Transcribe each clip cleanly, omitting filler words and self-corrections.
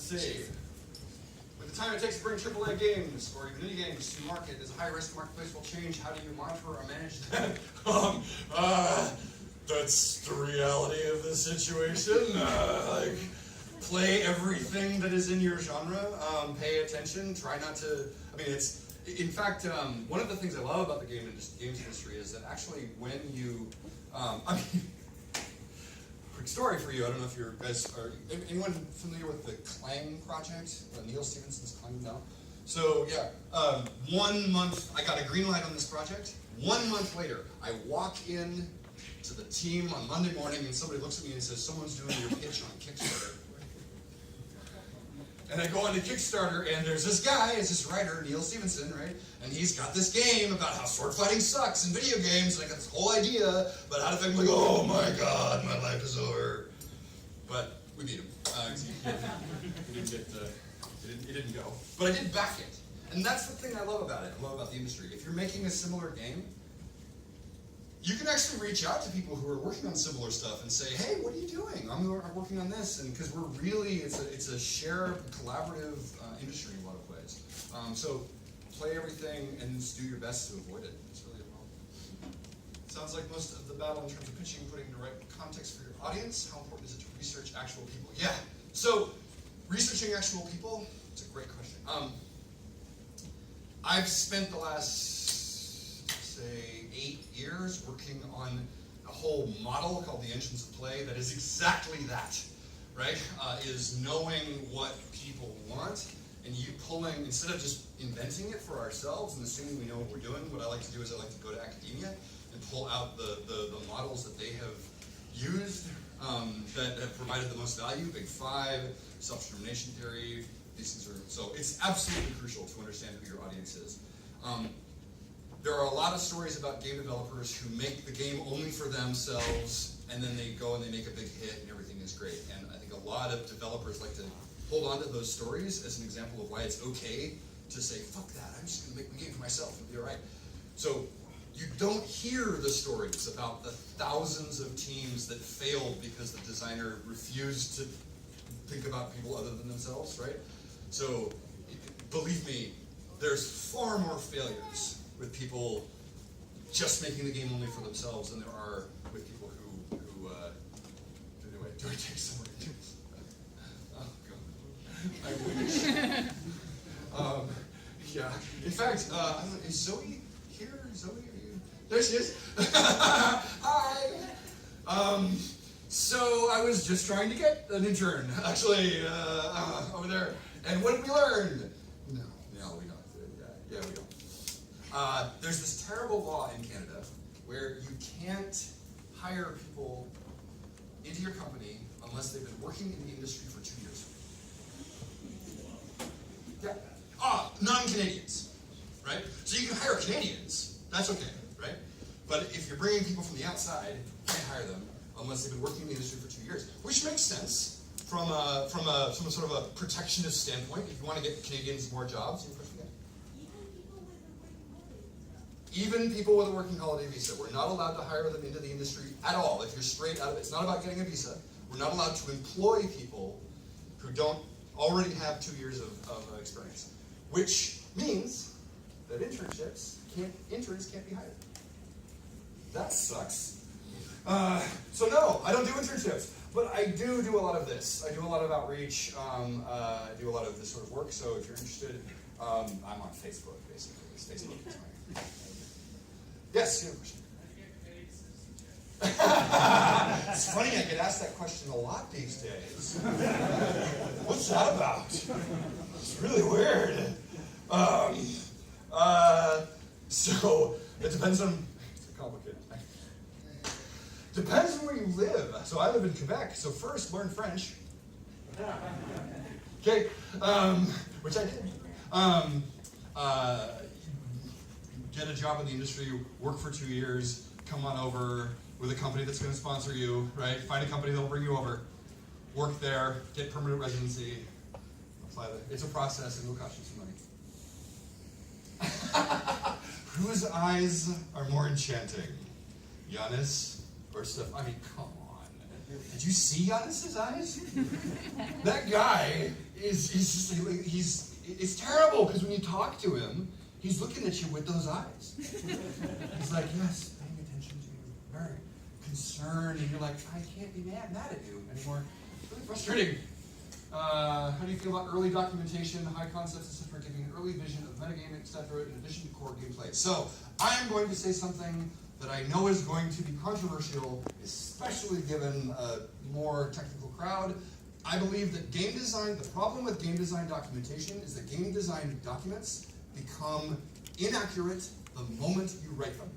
see. With the time it takes to bring AAA games or even indie games to market, as a high-risk marketplace will change, how do you monitor or manage that? That's the reality of the situation. Like, play everything that is in your genre, pay attention, try not to, I mean, in fact, one of the things I love about the games industry is that actually when you, quick story for you, I don't know if you guys are, anyone familiar with the Clang project? Neil Stephenson's Clang? No? So yeah, 1 month, I got a green light on this project. 1 month later, I walk in to the team on Monday morning and somebody looks at me and says, someone's doing your pitch on Kickstarter. And I go on to Kickstarter, and there's this guy, it's this writer, Neil Stephenson, right? And he's got this game about how sword fighting sucks in video games, and I got this whole idea about how to think, like, oh my god, my life is over. But we beat him. He didn't go. But I did back it. And that's the thing I love about it. I love about the industry. If you're making a similar game, you can actually reach out to people who are working on similar stuff and say, hey, what are you doing? I'm working on this. And because we're really, it's a shared, collaborative industry in a lot of ways. So play everything and just do your best to avoid it. It's really a problem. Sounds like most of the battle in terms of pitching, putting the right context for your audience. How important is it to research actual people? Yeah. So researching actual people, it's a great question. I've spent the last, say, 8 years working on a whole model called the engines of play that is exactly that, right? Is knowing what people want and you pulling, instead of just inventing it for ourselves and assuming we know what we're doing, what I like to do is I like to go to academia and pull out the models that they have used that have provided the most value, Big Five, self-determination theory. These things are, so it's absolutely crucial to understand who your audience is. There are a lot of stories about game developers who make the game only for themselves, and then they go and they make a big hit and everything is great. And I think a lot of developers like to hold on to those stories as an example of why it's okay to say, fuck that, I'm just gonna make my game for myself, it'll be all right. So you don't hear the stories about the thousands of teams that failed because the designer refused to think about people other than themselves, right? So believe me, there's far more failures with people just making the game only for themselves than there are with people who anyway, do I take somewhere? Oh god, I wish. Yeah, in fact, I don't know, is Zoe here? Zoe, are you? There she is. Hi. So I was just trying to get an intern, actually, over there. And what did we learn? No, we don't. Yeah, we don't. There's this terrible law in Canada where you can't hire people into your company unless they've been working in the industry for 2 years. Yeah. Non-Canadians, right? So you can hire Canadians, that's okay, right? But if you're bringing people from the outside, you can't hire them unless they've been working in the industry for 2 years, which makes sense from a sort of a protectionist standpoint. If you want to get Canadians more jobs, you push them. Even people with a working holiday visa, we're not allowed to hire them into the industry at all. If you're straight out of it, it's not about getting a visa. We're not allowed to employ people who don't already have 2 years of experience, which means that interns can't be hired. That sucks. So no, I don't do internships, but I do a lot of this. I do a lot of outreach. I do a lot of this sort of work. So if you're interested, I'm on Facebook, basically. Facebook is my... Yes, you have a question. It's funny, I get asked that question a lot these days. What's that about? It's really weird. So it depends on, it's complicated. Depends on where you live. So I live in Quebec, so first learn French. Okay, which I did. Get a job in the industry, work for 2 years, come on over with a company that's going to sponsor you, right? Find a company that'll bring you over, work there, get permanent residency, apply the, it's a process and it'll cost you some money. Whose eyes are more enchanting? Giannis or Steph? I mean, come on. Did you see Giannis's eyes? That guy it's terrible, because when you talk to him, he's looking at you with those eyes. He's like, yes, paying attention to you, very concerned, and you're like, I can't be mad at you anymore. It's really frustrating. How do you feel about early documentation, high concepts, etc., giving an early vision of metagame, etc., in addition to core gameplay? So, I am going to say something that I know is going to be controversial, especially given a more technical crowd. I believe that game design, the problem with game design documentation is that game design documents become inaccurate the moment you write them.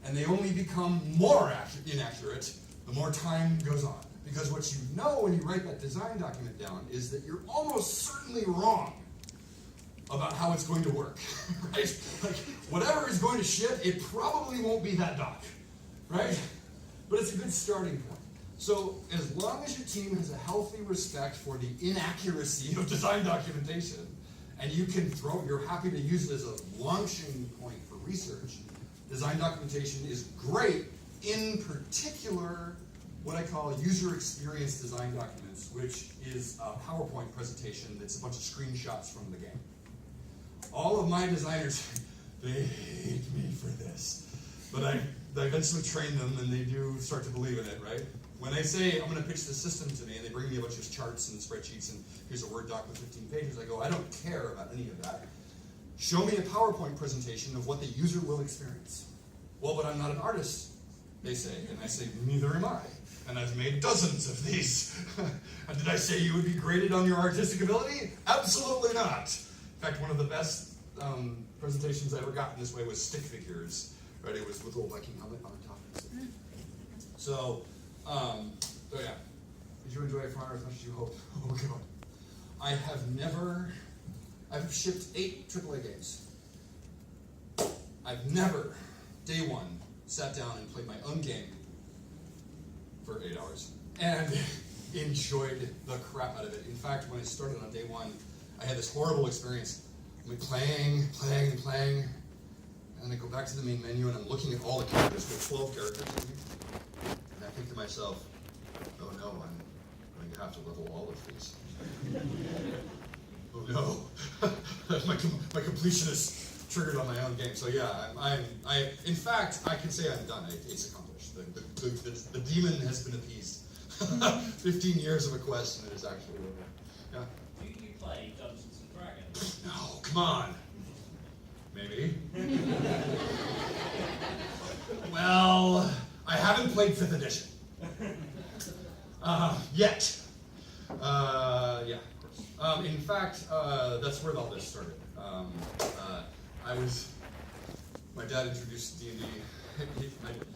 And they only become more inaccurate the more time goes on. Because what you know when you write that design document down is that you're almost certainly wrong about how it's going to work, right? Like, whatever is going to ship, it probably won't be that doc, right? But it's a good starting point. So as long as your team has a healthy respect for the inaccuracy of design documentation, and you're happy to use it as a launching point for research, design documentation is great, in particular, what I call user experience design documents, which is a PowerPoint presentation that's a bunch of screenshots from the game. All of my designers, they hate me for this, but I eventually train them, and they do start to believe in it, right? When I say, I'm going to pitch the system to me, and they bring me a bunch of charts and spreadsheets, and here's a Word doc with 15 pages, I go, I don't care about any of that. Show me a PowerPoint presentation of what the user will experience. Well, but I'm not an artist, they say, and I say, neither am I. And I've made dozens of these. And did I say you would be graded on your artistic ability? Absolutely not. In fact, one of the best presentations I ever got in this way was stick figures. Right? It was with a little Viking helmet on top. So yeah. Did you enjoy it, Farmer, as much as you hoped? Oh, God. I've shipped 8 AAA games. I've never, day one, sat down and played my own game for 8 hours and enjoyed the crap out of it. In fact, when I started on day one, I had this horrible experience. I'm playing, and I go back to the main menu, and I'm looking at all the characters. There are 12 characters in here. And I think to myself, oh no, I'm going to have to level all of these. Oh no. my completionist triggered on my own game. So yeah, in fact, I can say I'm done. It's accomplished. The demon has been appeased. 15 years of a quest, and it is actually over. Yeah. Do you play Dungeons and Dragons? No, come on. Maybe. Well, I haven't played 5th edition. Yet. Yeah, of course. In fact, that's where all this started. My dad introduced D&D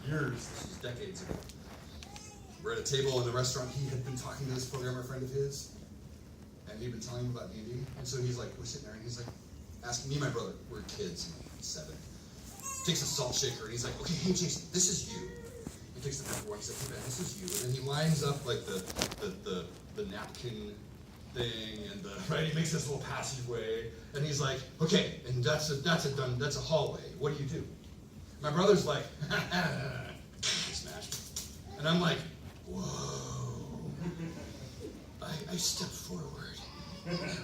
years, this was decades ago. We're at a table in the restaurant. He had been talking to this programmer friend of his, and he'd been telling him about D&D. And so he's like, we're sitting there, and he's like, asking me and my brother, we're kids, 7. Takes a salt shaker, and he's like, okay, hey, Jason, this is you. He takes the paperwork, he's like, hey, man, this is you. And then he lines up, like, the napkin thing, and right, he makes this little passageway, and he's like, okay, and that's a hallway. What do you do? My brother's like, smash. And I'm like, whoa. I step forward.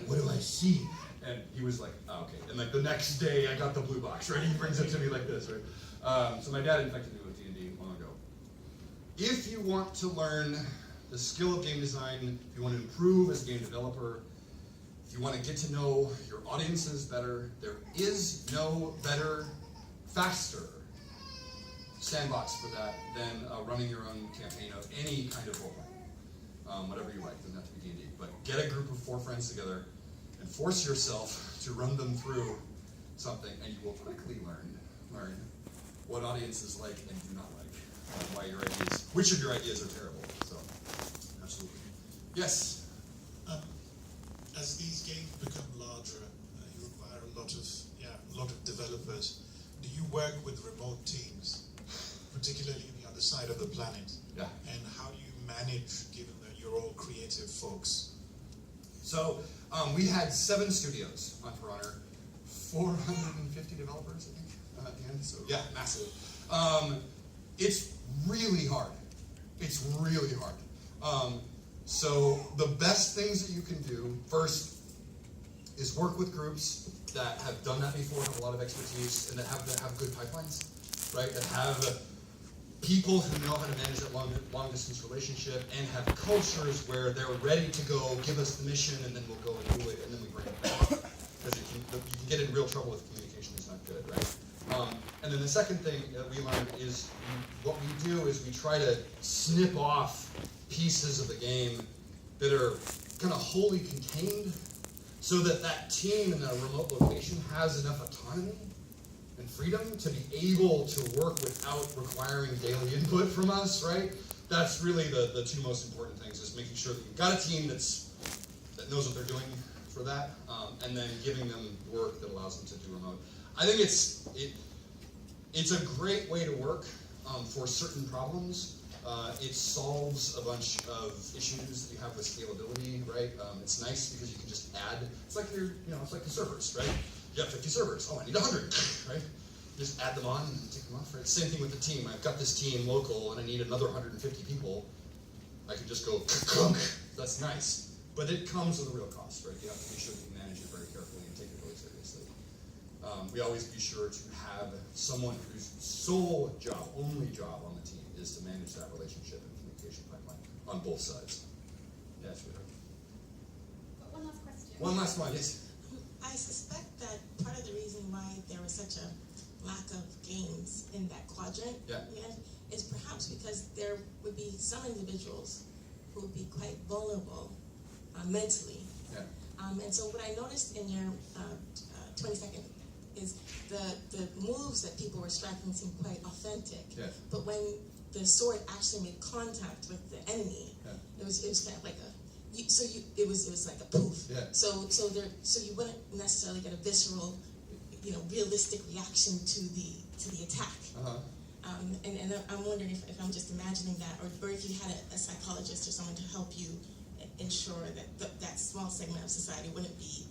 What do I see? And he was like, oh, okay. And like the next day, I got the blue box, right? He brings it to me like this, right? So my dad infected me with D&D long ago. If you want to learn the skill of game design, if you want to improve as a game developer, if you want to get to know your audiences better, there is no better, faster sandbox for that than running your own campaign of any kind of role-playing. Whatever you like, doesn't have to be D&D. But get a group of 4 friends together and force yourself to run them through something, and you will quickly learn what audiences like and do not like, why your ideas, which of your ideas are terrible. So, absolutely. Yes? As these games become larger, you require a lot of developers. Do you work with remote teams, particularly on the other side of the planet? Yeah. And how do you manage, given that you're all creative folks? So, we had 7 studios on For Honor, 450 developers, I think, at the end. So, yeah, massive. It's really hard. It's really hard. So the best things that you can do, first, is work with groups that have done that before, have a lot of expertise, and that have good pipelines, right? That have people who know how to manage that long distance relationship and have cultures where they're ready to go give us the mission and then we'll go and do it and then we bring it back. Because you can get in real trouble if communication is not good, right? And then the second thing that we learned is what we do is we try to snip off pieces of the game that are kind of wholly contained so that that team in a remote location has enough autonomy and freedom to be able to work without requiring daily input from us, right? That's really the two most important things, is making sure that you've got a team that knows what they're doing for that, and then giving them work that allows them to do remote. I think it's a great way to work for certain problems. It solves a bunch of issues that you have with scalability, right? It's nice because you can just add. It's like it's like the servers, right? You have 50 servers. Oh, I need 100, right? Just add them on and take them off, right? Same thing with the team. I've got this team local and I need another 150 people. I can just go clunk. That's nice, but it comes with a real cost, right? You have to be sure that you manage it very carefully and take it really seriously. We always be sure to have someone whose sole job, only job on the team is to manage that relationship and communication pipeline on both sides. Yeah, sweetheart. But one last question. One last one, yes. I suspect that part of the reason why there was such a lack of games in that quadrant is perhaps because there would be some individuals who would be quite vulnerable mentally. Yeah. And so what I noticed in your 22nd is the moves that people were striking seemed quite authentic. Yeah. But when the sword actually made contact with the enemy, it was kind of like it was like a poof. Yeah. So you wouldn't necessarily get a visceral, realistic reaction to the attack. Uh-huh. And I'm wondering if I'm just imagining that, or if you had a psychologist or someone to help you ensure that that small segment of society wouldn't be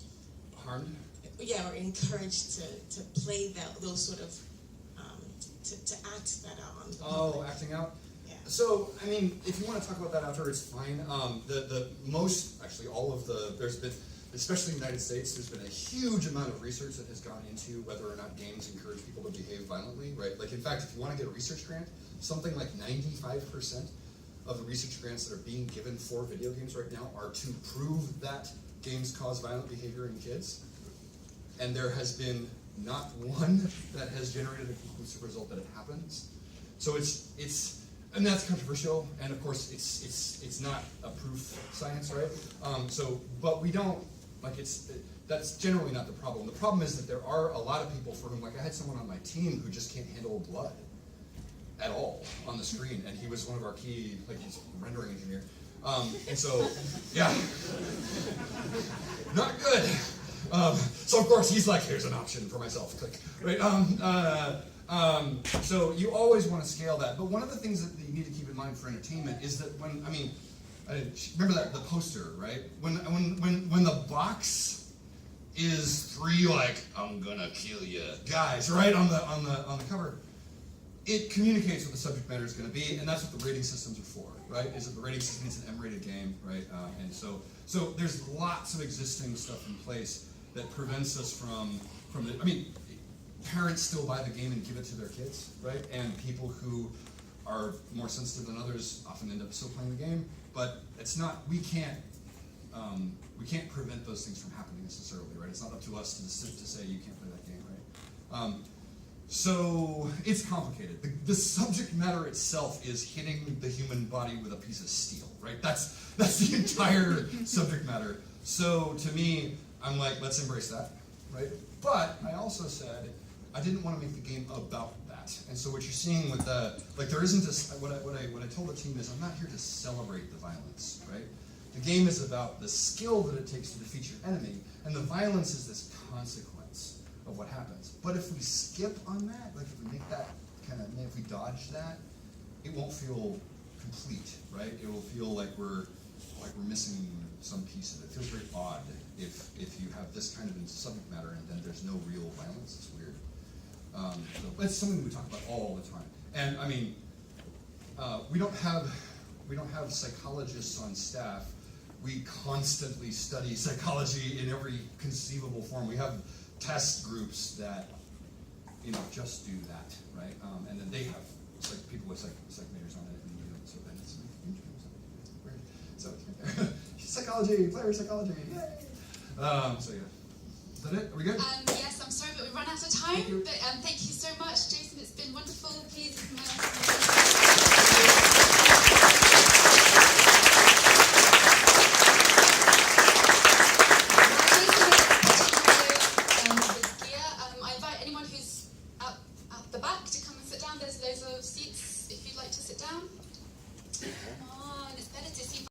Harmed? Yeah, or encouraged to play those sort of to act that out on. Oh, acting out? Yeah. So, I mean, if you want to talk about that after, it's fine. The most, actually all of there's been, especially in the United States, there's been a huge amount of research that has gone into whether or not games encourage people to behave violently, right? Like, in fact, if you want to get a research grant, something like 95% of the research grants that are being given for video games right now are to prove that games cause violent behavior in kids. And there has been not one that has generated a conclusive result that it happens. So and that's controversial, and of course it's not a proof science, right? But we don't, that's generally not the problem. The problem is that there are a lot of people for whom, I had someone on my team who just can't handle blood at all on the screen, and he was one of our key, he's a rendering engineer. And so, yeah, not good. So of course he's like, here's an option for myself, click, right? So you always want to scale that, but one of the things that you need to keep in mind for entertainment is that remember the poster, right? When the box is 3 I'm gonna kill you guys, right, on the cover, it communicates what the subject matter is going to be, and that's what the rating systems are for, right? Is that the rating system is an M-rated game, right? And so there's lots of existing stuff in place that prevents us from parents still buy the game and give it to their kids, right? And people who are more sensitive than others often end up still playing the game, but it's not, we can't prevent those things from happening necessarily, right? It's not up to us to say you can't play that game, right? So it's complicated. The subject matter itself is hitting the human body with a piece of steel, right? That's the entire subject matter. So to me, I'm like, let's embrace that, right? But I also said I didn't want to make the game about that. And so what you're seeing with there isn't this. What I told the team is I'm not here to celebrate the violence, right? The game is about the skill that it takes to defeat your enemy, and the violence is this consequence of what happens. But if we skip on that, if we make that if we dodge that, it won't feel complete, right? It will feel like we're missing some piece of it. It feels very odd if you have this kind of subject matter and then there's no real violence. It's weird. So it's something we talk about all the time. And we don't have have psychologists on staff. We constantly study psychology in every conceivable form. We have test groups that, just do that, right? And then they have people with psych majors on it, and so then it's weird. So it's right there. Psychology, player psychology, yay! So yeah. Is that it? Are we good? Yes, I'm sorry, but we've run out of time. Thank you. But thank you so much, Jason. It's been wonderful. Please,